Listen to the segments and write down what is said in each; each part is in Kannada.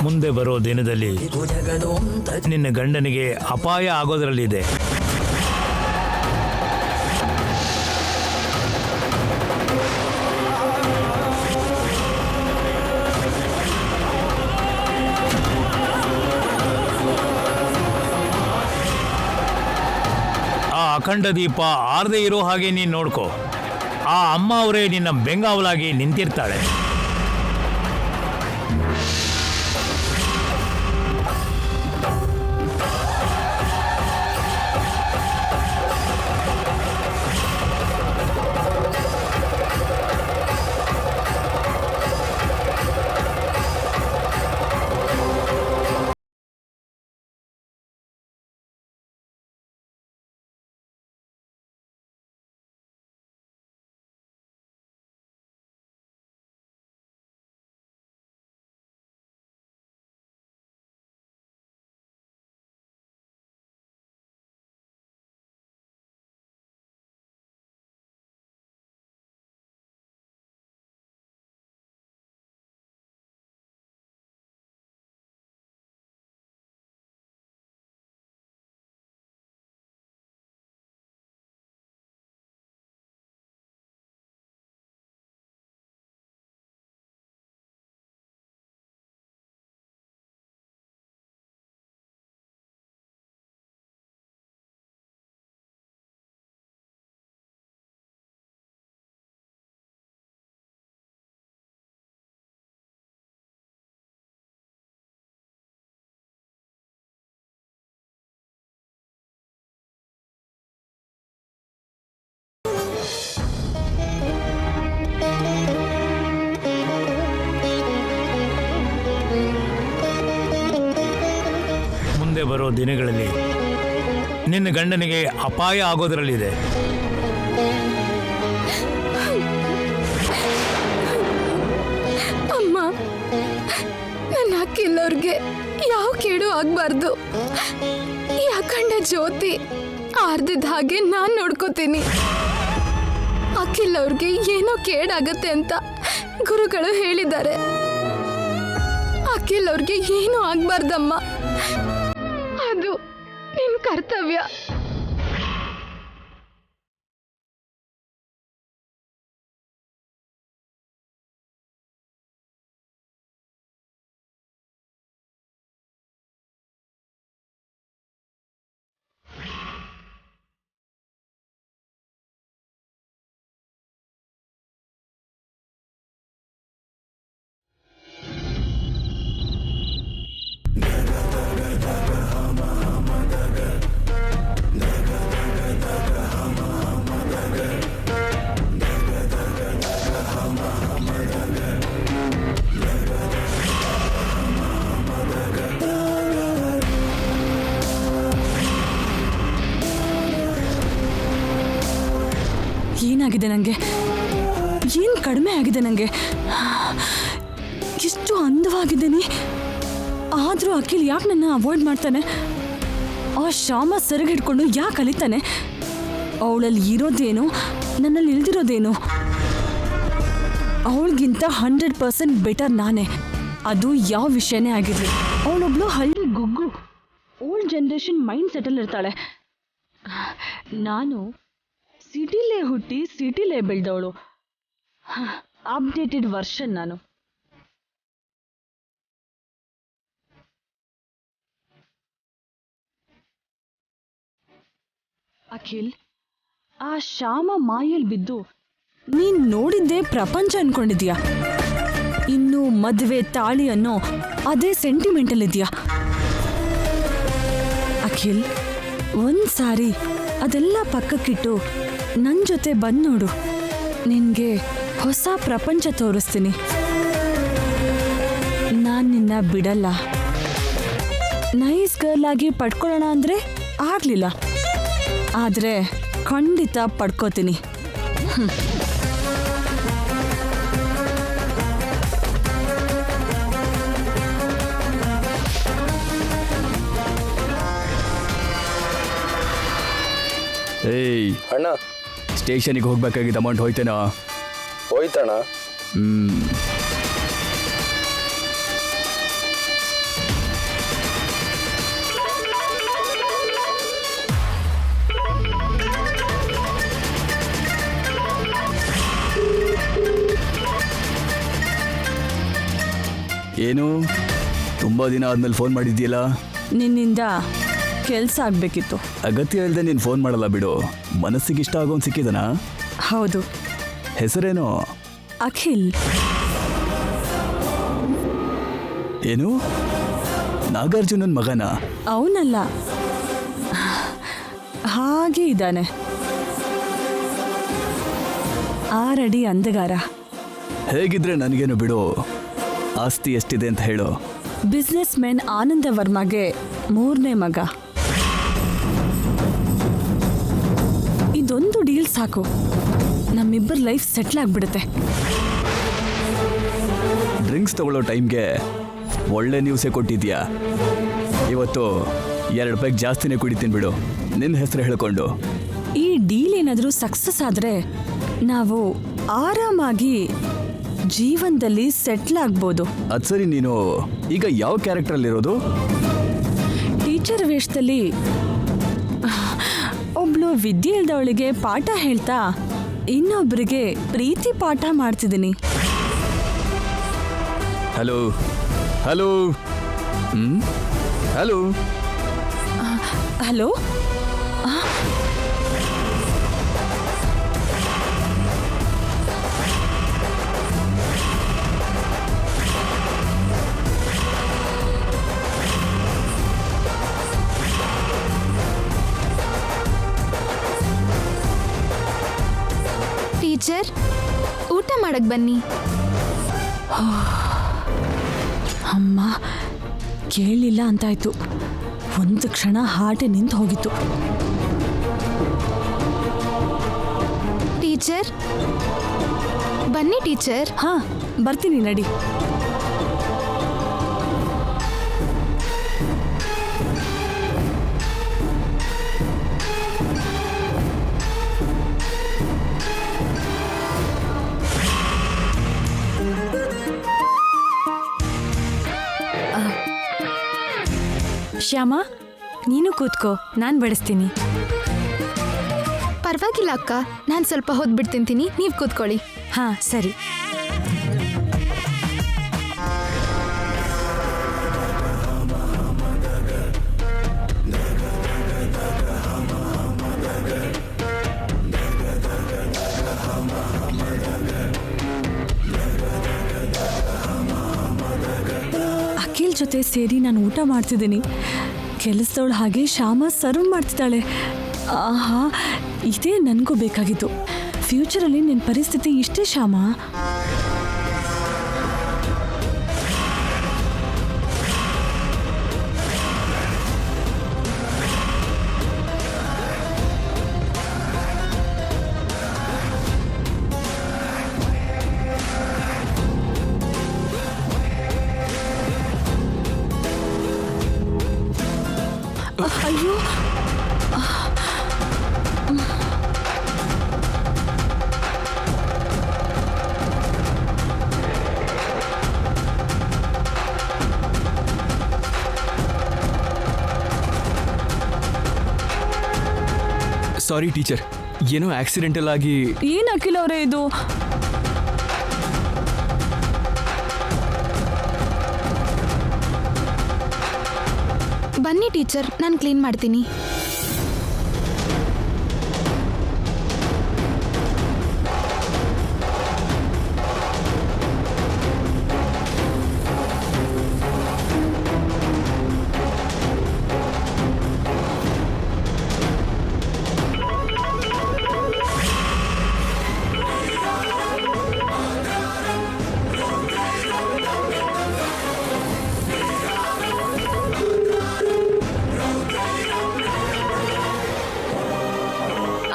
ಮುಂದೆ ಬರೋ ದಿನದಲ್ಲಿ ನಿನ್ನ ಗಂಡನಿಗೆ ಅಪಾಯ ಆಗೋದ್ರಲ್ಲಿದೆ. ಆ ಅಖಂಡ ದೀಪ ಆರದೇ ಇರೋ ಹಾಗೆ ನೀನು ನೋಡ್ಕೋ. ಆ ಅಮ್ಮ ಅವರೇ ನಿನ್ನ ಬೆಂಗಾವಲಾಗಿ ನಿಂತಿರ್ತಾಳೆ. ಮುಂದೆ ಬರೋ ದಿನಗಳಲ್ಲಿ ನಿನ್ನ ಗಂಡನಿಗೆ ಅಪಾಯ ಆಗೋದ್ರಲ್ಲಿದೆ. ಅಮ್ಮ, ನನ್ನ ಅಕ್ಕಿಲ್ಲವ್ರಿಗೆ ಯಾವ ಕೇಡು ಆಗ್ಬಾರ್ದು. ಈ ಅಖಂಡ ಜ್ಯೋತಿ ಆರ್ದಿದ್ದ ಹಾಗೆ ನಾನ್ ನೋಡ್ಕೋತೀನಿ. ಅಕ್ಕಿಲ್ಲವ್ರಿಗೆ ಏನೋ ಕೇಡಾಗತ್ತೆ ಅಂತ ಗುರುಗಳು ಹೇಳಿದ್ದಾರೆ. ಅಕ್ಕಿಲ್ಲವ್ರಿಗೆ ಏನೂ ಆಗ್ಬಾರ್ದಮ್ಮ, ಅದು ನಿನ್ ಕರ್ತವ್ಯ. ಏನಾಗಿದೆ ನನಗೆ? ಏನು ಕಡಿಮೆ ಆಗಿದೆ ನನಗೆ? ಎಷ್ಟು ಅಂದವಾಗಿದ್ದೀನಿ, ಆದರೂ ಅಖಿಲ್ ಯಾಕೆ ನನ್ನ ಅವಾಯ್ಡ್ ಮಾಡ್ತಾನೆ? ಆ ಶ್ಯಾಮ ಸೆರಗಿಡ್ಕೊಂಡು ಯಾಕೆ ಕಲಿತಾನೆ? ಅವಳಲ್ಲಿ ಇರೋದೇನು, ನನ್ನಲ್ಲಿ ಇಲ್ದಿರೋದೇನು? ಅವಳಿಗಿಂತ 100% ಬೆಟರ್ ನಾನೇ. ಅದು ಯಾವ ವಿಷಯನೇ ಆಗಿರಲಿ. ಅವಳೊಬ್ಳು ಹಳ್ಳಿ ಗುಗ್ಗು, ಓಲ್ಡ್ ಜನ್ರೇಷನ್ ಮೈಂಡ್ ಸೆಟಲ್ ಇರ್ತಾಳೆ. ನಾನು ಸಿಟಿಲೇ ಹುಟ್ಟಿ ಸಿಟಿಲೇ ಬೆಳೆದವಳು, ಅಪ್ಡೇಟೆಡ್ ವರ್ಷನ್ ನಾನು. ಅಖಿಲ್, ಆ ಶ್ಯಾಮ ಮಾಯಲ್ ಬಿದ್ದು ನೀನ್ ನೋಡಿದ್ದೇ ಪ್ರಪಂಚ ಅನ್ಕೊಂಡಿದ್ಯಾ? ಇನ್ನು ಮದುವೆ ತಾಳಿ ಅನ್ನೋ ಅದೇ ಸೆಂಟಿಮೆಂಟಲ್ ಇದೆಯಾ? ಅಖಿಲ್, ಒಂದ್ಸಾರಿ ಅದೆಲ್ಲ ಪಕ್ಕಕ್ಕಿಟ್ಟು ನನ್ನ ಜೊತೆ ಬಂದು ನೋಡು. ನಿನಗೆ ಹೊಸ ಪ್ರಪಂಚ ತೋರಿಸ್ತೀನಿ. ನಾನು ನಿನ್ನ ಬಿಡಲ್ಲ. ನೈಸ್ ಗರ್ಲ್ ಆಗಿ ಪಡ್ಕೊಳ್ಳೋಣ ಅಂದರೆ ಆಗಲಿಲ್ಲ, ಆದರೆ ಖಂಡಿತ ಪಡ್ಕೋತೀನಿ. ಏಯ್ ಅಣ್ಣ, ಸ್ಟೇಷನಿಗೆ ಹೋಗ್ಬೇಕಾಗಿದ್ದ ಅಮೌಂಟ್ ಹೋಯ್ತೇನೋ? ಹೋಯ್ತಣ್ಣ. ಏನು ತುಂಬ ದಿನ ಆದ್ಮೇಲೆ ಫೋನ್ ಮಾಡಿದ್ಯಲ್ಲ? ನಿನ್ನಿಂದ ಕೆಲಸ ಆಗಬೇಕಿತ್ತು. ಅಗತ್ಯ ಇಲ್ಲದೆ ನೀನು ಫೋನ್ ಮಾಡಲ್ಲ ಬಿಡು. ಮನಸ್ಸಿಗೆ ಇಷ್ಟ ಆಗೋನ್ ಸಿಕ್ಕಿದನಾ? ಹೌದು, ಹೆಸರೇನು? ಅಖಿಲ್. ಏನು ನಾಗಾರ್ಜುನನ್ ಮಗನ? ಅವನಲ್ಲ, ಹಾಗೆ ಇದ್ದಾನೆ. 6 ಅಡಿ ಅಂದಗಾರ. ಹೇಗಿದ್ರೆ ನನಗೇನು ಬಿಡು. ಆಸ್ತಿ ಎಷ್ಟಿದೆ ಅಂತ ಹೇಳು. ಬಿಸ್ನೆಸ್ ಮ್ಯಾನ್ ಆನಂದ ವರ್ಮಾಗೆ 3ನೇ ಮಗ. ಇದೊಂದು ಡೀಲ್ ಸಾಕು, ನಮ್ಮಿಬ್ಬರ ಲೈಫ್ ಸೆಟ್ಲ್ ಆಗ್ಬಿಡುತ್ತೆ. ಡ್ರಿಂಕ್ಸ್ ತಗೊಳ್ಳೋ ಟೈಮ್ಗೆ ಒಳ್ಳೆ ನ್ಯೂಸೇ ಕೊಟ್ಟಿದ್ಯಾ. ಇವತ್ತು 2 ಪೈಕ್ ಜಾಸ್ತಿನೇ ಕುಡಿತೀನಿ ಬಿಡು, ನಿನ್ನ ಹೆಸರು ಹೇಳ್ಕೊಂಡು. ಈ ಡೀಲ್ ಏನಾದರೂ ಸಕ್ಸಸ್ ಆದರೆ ನಾವು ಆರಾಮಾಗಿ ಜೀವನದಲ್ಲಿ ಸೆಟ್ಲ್ ಆಗ್ಬೋದು. ಅದು ಸರಿ, ನೀನು ಈಗ ಯಾವ ಕ್ಯಾರೆಕ್ಟ್ರಲ್ಲಿರೋದು? ಟೀಚರ್ ವೇಷದಲ್ಲಿ ಒಬ್ಳು ವಿದ್ಯೆ ಇಲ್ದವಳಿಗೆ ಪಾಠ ಹೇಳ್ತಾ ಇನ್ನೊಬ್ಬರಿಗೆ ಪ್ರೀತಿ ಪಾಠ ಮಾಡ್ತಿದ್ದೀನಿ. Hello hello hello hello, teacher, ಊಟ ಮಾಡಕ್ ಬನ್ನಿ. ಅಮ್ಮ ಕೇಳಲಿಲ್ಲ ಅಂತಾಯ್ತು. ಒಂದು ಕ್ಷಣ ಹಾಟೆ ನಿಂತು ಹೋಗಿತ್ತು. ಟೀಚರ್ ಬನ್ನಿ. ಟೀಚರ್, ಹಾ ಬರ್ತೀನಿ, ನಡಿ. ಶ್ಯಾಮ, ನೀನು ಕೂತ್ಕೋ, ನಾನು ಬಡಿಸ್ತೀನಿ. ಪರವಾಗಿಲ್ಲ ಅಕ್ಕ, ನಾನು ಸ್ವಲ್ಪ ಹೊದ್ಬಿಟ್ಟು ತಿಂತೀನಿ, ನೀವು ಕೂತ್ಕೊಳ್ಳಿ. ಹಾ ಸರಿ. ಅಖಿಲ್ ಜೊತೆ ಸೇರಿ ನಾನು ಊಟ ಮಾಡ್ತಿದ್ದೀನಿ. ಕೆಲಸದವಳು ಹಾಗೆ ಶ್ಯಾಮ ಸರ್ವ್ ಮಾಡ್ತಿದ್ದಾಳೆ. ಆಹಾ, ಇದೇ ನನಗೂ ಬೇಕಾಗಿತ್ತು. ಫ್ಯೂಚರಲ್ಲಿ ನಿನ್ನ ಪರಿಸ್ಥಿತಿ ಇಷ್ಟೇ ಶ್ಯಾಮ. ಅಯ್ಯೋ, ಸಾರಿ ಟೀಚರ್, ಏನೋ ಆಕ್ಸಿಡೆಂಟಲ್ ಆಗಿ. ಏನ್ ಅಖಿಲ್ ಅವರೇ ಇದು? ಬನ್ನಿ ಟೀಚರ್, ನಾನು ಕ್ಲೀನ್ ಮಾಡ್ತೀನಿ.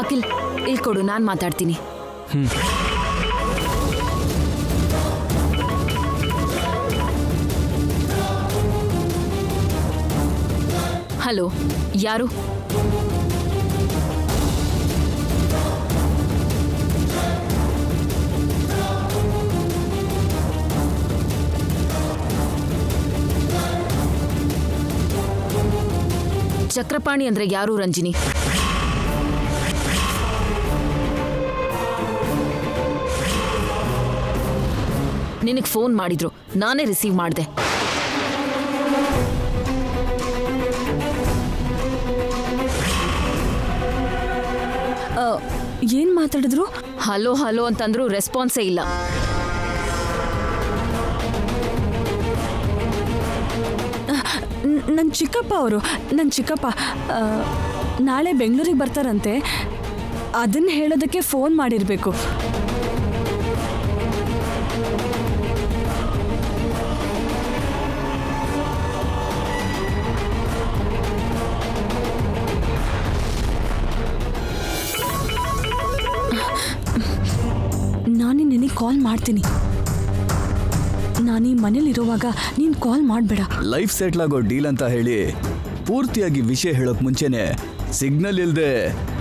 ಅಖಿಲ್, ಇಲ್ಲಿ ಕೊಡು, ನಾನು ಮಾತಾಡ್ತೀನಿ. ಹಲೋ, ಯಾರು? ಚಕ್ರಪಾಣಿ ಅಂದ್ರೆ ಯಾರು ರಂಜಿನಿ? ನಿನಗೆ ಫೋನ್ ಮಾಡಿದ್ರು, ನಾನೇ ರಿಸೀವ್ ಮಾಡಿದೆ. ಏನ್ ಮಾತಾಡಿದ್ರು? ಹಲೋ ಹಲೋ ಅಂತಂದ್ರು ರೆಸ್ಪಾನ್ಸೇ ಇಲ್ಲ. ನನ್ನ ಚಿಕ್ಕಪ್ಪ ಅವರು, ನನ್ನ ಚಿಕ್ಕಪ್ಪ ನಾಳೆ ಬೆಂಗಳೂರಿಗೆ ಬರ್ತಾರಂತೆ. ಅದನ್ನ ಹೇಳೋದಕ್ಕೆ ಫೋನ್ ಮಾಡಿರಬೇಕು. ನಾನೇ ನಿನಗೆ ಕಾಲ್ ಮಾಡ್ತೀನಿ. ನಾನೀ ಮನೇಲಿರುವಾಗ ನೀನು ಕಾಲ್ ಮಾಡಬೇಡ. ಲೈಫ್ ಸೆಟ್ಲ್ ಆಗೋ ಡೀಲ್ ಅಂತ ಹೇಳಿ ಪೂರ್ತಿಯಾಗಿ ವಿಷಯ ಹೇಳೋಕ್ ಮುಂಚೆನೆ ಸಿಗ್ನಲ್ ಇಲ್ಲದೆ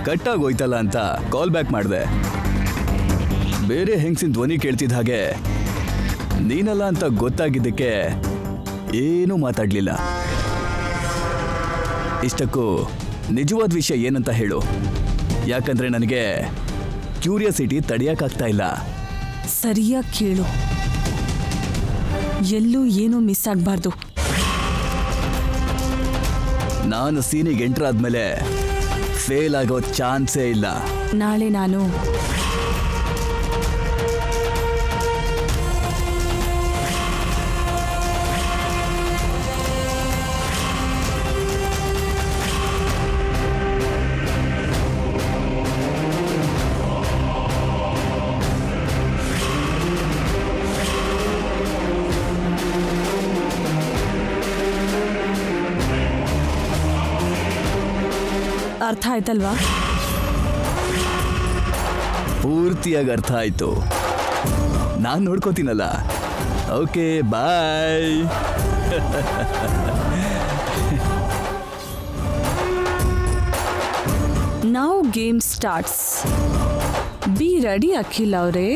ಕಟ್ ಆಗೋಯ್ತಲ್ಲ ಅಂತ ಕಾಲ್ ಬ್ಯಾಕ್ ಮಾಡಿದೆ. ಬೇರೆ ಹೆಂಗಸಿನ ಧ್ವನಿ ಕೇಳ್ತಿದ್ದ ಹಾಗೆ ನೀನಲ್ಲ ಅಂತ ಗೊತ್ತಾಗಿದ್ದಕ್ಕೆ ಏನೂ ಮಾತಾಡಲಿಲ್ಲ. ಇಷ್ಟಕ್ಕೂ ನಿಜವಾದ ವಿಷಯ ಏನಂತ ಹೇಳು, ಯಾಕಂದ್ರೆ ನನಗೆ ಕ್ಯೂರಿಯಾಸಿಟಿ ತಡೆಯೋಕ್ಕಾಗ್ತಾ ಇಲ್ಲ. ಸರಿಯಾಗಿ ಕೇಳು, ಎಲ್ಲೂ ಏನೂ ಮಿಸ್ ಆಗಬಾರ್ದು. ನಾನು ಸೀನಿಗೆ ಎಂಟರ್ ಆದ್ಮೇಲೆ ಫೇಲ್ ಆಗೋ ಚಾನ್ಸೇ ಇಲ್ಲ. ನಾಳೆ ನಾನು ಅರ್ಥ ಆಯ್ತಲ್ವಾ? ಪೂರ್ತಿಯಾಗಿ ಅರ್ಥ ಆಯ್ತು. ನಾನು ನೋಡ್ಕೋತೀನಲ್ಲ. Okay, bye. Now game starts. Be ready Akhil ಅವರೇ.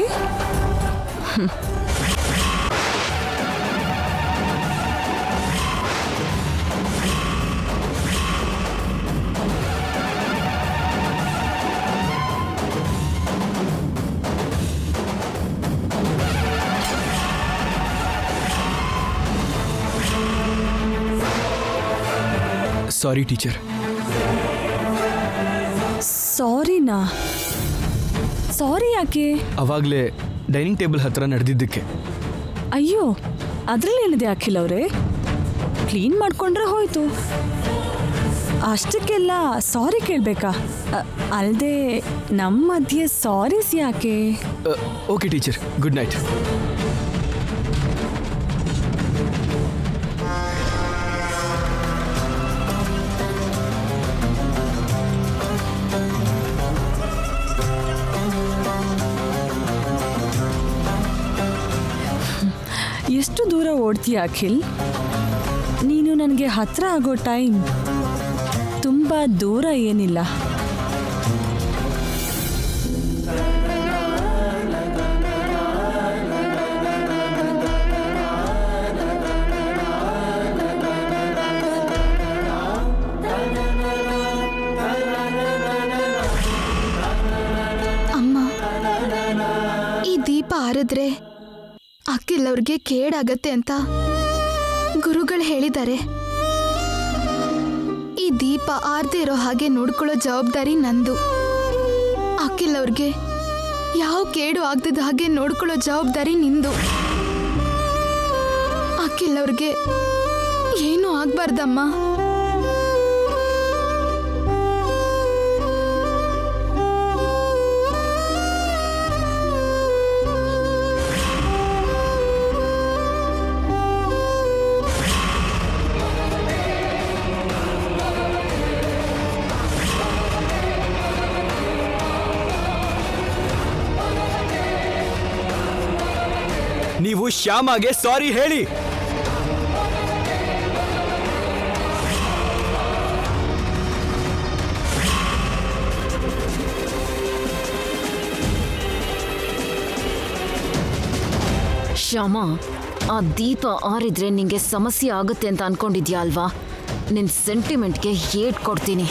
Sorry teacher. ಸಾರಿನಾ? ಸಾರಿ ಯಾಕೆ? ಅವಾಗಲೇ ಡೈನಿಂಗ್ ಟೇಬಲ್ ಹತ್ರ ನಡೆದಿದ್ದಕ್ಕೆ. ಅಯ್ಯೋ, ಅದರಲ್ಲಿ ಏನಿದೆ ಅಖಿಲ್ ಅವರೇ? ಕ್ಲೀನ್ ಮಾಡ್ಕೊಂಡ್ರೆ ಹೋಯ್ತು. ಅಷ್ಟಕ್ಕೆಲ್ಲ ಸಾರಿ ಕೇಳಬೇಕಾ? ಅಲ್ಲದೆ ನಮ್ಮ ಮಧ್ಯೆ ಸಾರೀಸ್ ಯಾಕೆ? Okay teacher, good night. ಎಷ್ಟು ದೂರ ಓಡ್ತೀಯ ಅಖಿಲ್? ನೀನು ನನಗೆ ಹತ್ರ ಆಗೋ ಟೈಮ್ ತುಂಬ ದೂರ ಏನಿಲ್ಲ. ಅಮ್ಮ, ಈ ದೀಪ ಆರಿದ್ರೆ ಅಖಿಲ್ ಅವ್ರಿಗೆ ಕೇಡಾಗತ್ತೆ ಅಂತ ಗುರುಗಳು ಹೇಳಿದ್ದಾರೆ. ಈ ದೀಪ ಆರ್ದೇ ಇರೋ ಹಾಗೆ ನೋಡ್ಕೊಳ್ಳೋ ಜವಾಬ್ದಾರಿ ನಂದು. ಅಖಿಲ್ ಅವ್ರಿಗೆ ಯಾವ ಕೇಡು ಆಗದಿದ್ದ ಹಾಗೆ ನೋಡ್ಕೊಳ್ಳೋ ಜವಾಬ್ದಾರಿ ನಿಂದು. ಅಖಿಲ್ ಅವ್ರಿಗೆ ಏನೂ ಆಗ್ಬಾರ್ದಮ್ಮ. ನೀವು ಶ್ಯಾಮಾಗೆ ಸಾರಿ ಹೇಳಿ. ಶ್ಯಾಮ, ಆ ದೀಪ ಆರಿದ್ರೆ ನಿಂಗೆ ಸಮಸ್ಯೆ ಆಗುತ್ತೆ ಅಂತ ಅನ್ಕೊಂಡಿದ್ಯಾ ಅಲ್ವಾ? ನಿನ್ ಸೆಂಟಿಮೆಂಟ್ಗೆ ಏಟ್ ಕೊಡ್ತೀನಿ.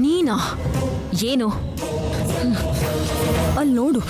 ನೀನಾ? ಏನು? ಅಲ್ಲಿ ನೋಡು.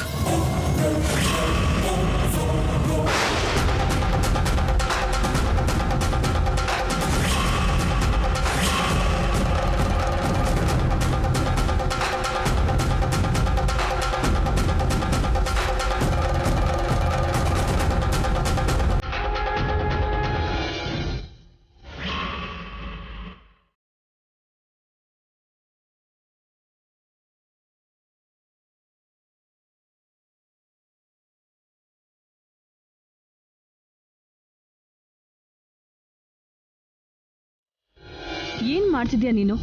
ಏನ್ ಮಾಡ್ತಿದ್ಯಾ ನೀನು?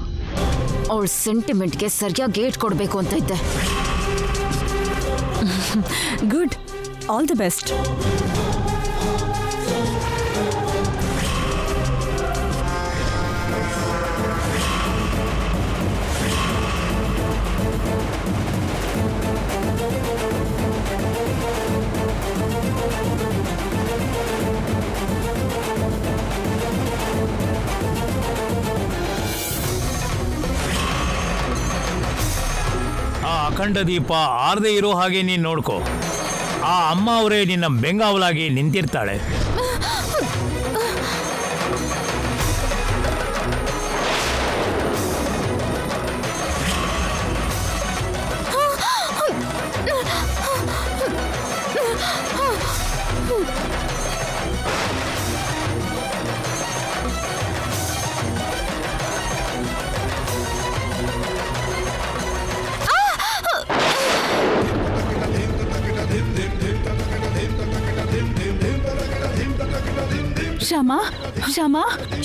ಅವಳ ಸೆಂಟಿಮೆಂಟ್ಗೆ ಸರಿಯಾಗಿ ಏಟ್ ಕೊಡಬೇಕು ಅಂತ ಇದ್ದೆ. Good, all the best. ಆ ಅಖಂಡ ದೀಪ ಆರದೇ ಇರೋ ಹಾಗೆ ನೀನು ನೋಡ್ಕೋ. ಆ ಅಮ್ಮ ಅವರೇ ನಿನ್ನ ಬೆಂಗಾವಲಾಗಿ ನಿಂತಿರ್ತಾಳೆ. ಶ್ಯಾಮ, ಶ್ಯಾಮ,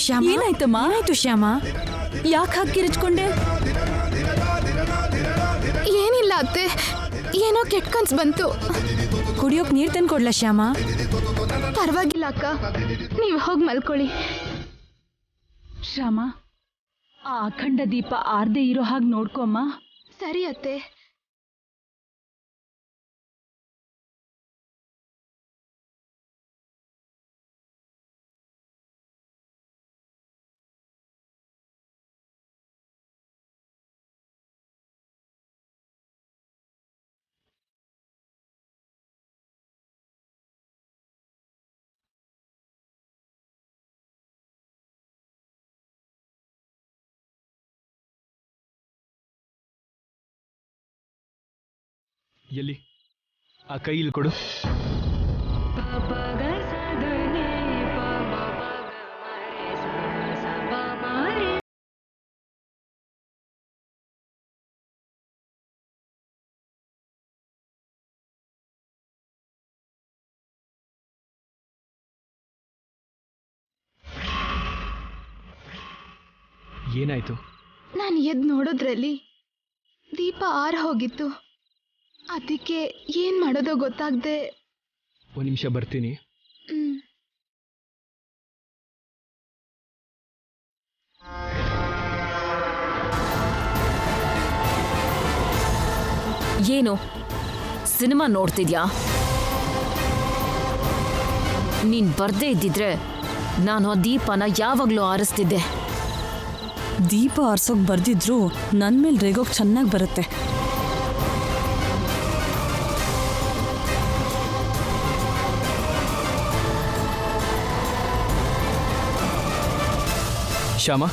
ಶ್ಯಾಮ, ಏನಾಯ್ತಮ್ಮ? ಏನಾಯ್ತು ಶ್ಯಾಮ? ಯಾಕೆ ಹಾಕಿ ಕಿರಿಚ್ಕೊಂಡೆ? ಏನಿಲ್ಲ ಅತ್ತೆ, ಏನೋ ಕೆಟ್ಟ ಕನ್ಸ್ ಬಂತು. ಕುಡಿಯೋಕ್ ನೀರ್ ತಂದು ಕೊಡ್ಲಾ ಶ್ಯಾಮ? ಪರವಾಗಿಲ್ಲ ಅಕ್ಕ, ನೀವು ಹೋಗಿ ಮಲ್ಕೊಳ್ಳಿ. ಶ್ಯಾಮ, ಆ ಅಖಂಡ ದೀಪ ಆರ್ದೇ ಇರೋ ಹಾಗೆ ನೋಡ್ಕೊಮ್ಮ. ಸರಿ ಅತ್ತೆ. ಎಲ್ಲಿ? ಆ ಕೈ ಇಲ್ಲಿ ಕೊಡು. ಏನಾಯ್ತು? ನಾನು ಎದ್ದು ನೋಡೋದ್ರಲ್ಲಿ ದೀಪ ಆರ್ ಹೋಗಿತ್ತು. ಅದಕ್ಕೆ ಏನ್ ಮಾಡೋದೋ ಗೊತ್ತಾಗ್ದೆ. ಒಂದು ನಿಮಿಷ ಬರ್ತೀನಿ. ಏನು ಸಿನಿಮಾ ನೋಡ್ತಿದ್ಯಾ? ನೀನ್ ಬರ್ದೇ ಇದ್ದಿದ್ರೆ ನಾನು ಆ ದೀಪನ ಯಾವಾಗ್ಲೂ ಆರಿಸ್ತಿದ್ದೆ. ದೀಪ ಆರ್ಸೋಕ್ ಬರ್ದಿದ್ರು ನನ್ ಮೇಲೆ ರೇಗೋಕ್ ಚೆನ್ನಾಗಿ ಬರುತ್ತೆ. ಶ್ಯಾಮ,